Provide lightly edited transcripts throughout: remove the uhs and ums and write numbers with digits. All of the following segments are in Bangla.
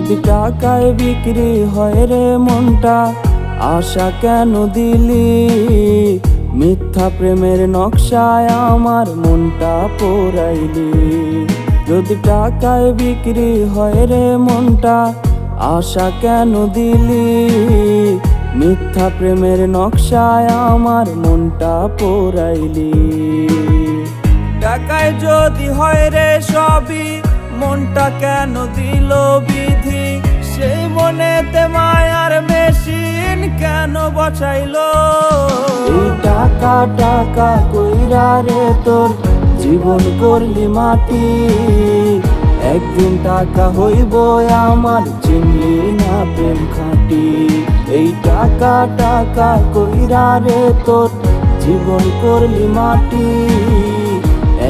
যদি টাকায় বিক্রি হয় রে মনটা, আশা কেন দিলি? মিথ্যা প্রেমের নকশায় আমার মনটা পোড়াইলি। যদি টাকায় বিক্রি হয় রে মনটা, আশা কেন দিলি? মিথ্যা প্রেমের নকশায় আমার মনটা পোড়াইলি। টাকায় যদি হয় রে সবই, মনটা কেন দিল বিধি? সেই মনেতে মায়ার মেশিন কেন বসাইলো? এই টাকা টাকা কইরা রে তোর জীবন করলি মাটি। একদিন টাকা হইব আমার, চিনলি না প্রেম খাঁটি। এই টাকা টাকা কইরা রে তোর জীবন করলি মাটি।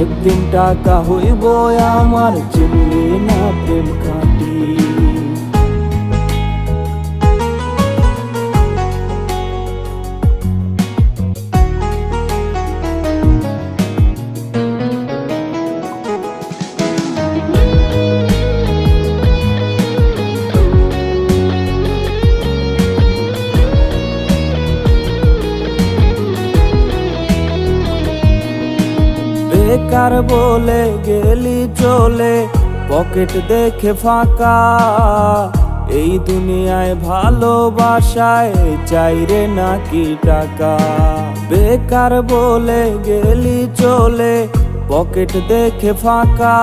একদিন টাকা হইব আমার, চিনলি না প্রেম খাঁটি। বেকার বলে গেলি চলে, পকেট দেখে ফাঁকা। এই দুনিয়ায় ভালোবাসায় চাই রে নাকি টাকা? বেকার বলে গেলি চলে, পকেট দেখে ফাঁকা।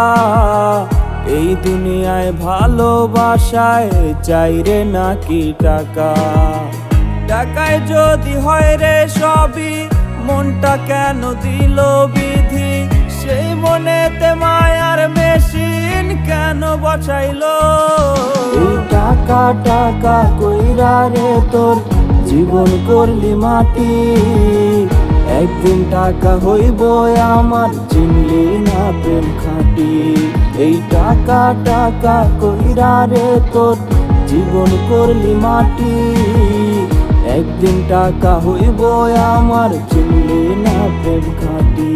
এই দুনিয়ায় ভালোবাসায় চাই রে নাকি টাকা? টাকায় যদি হয় রে সবই, মনটা কেন দিল বিধি? সেই মনেতে মায়ার মেশিন কেন বসাইলো? এই টাকা টাকা কইরা রে তোর জীবন করলি মাটি। একদিন টাকা হইব আমার, চিনলি না প্রেম খাঁটি। এই টাকা টাকা কইরা রে তোর জীবন করলি মাটি। একদিন টাকা হইব আমার, চিনলি না প্রেম খাঁটি।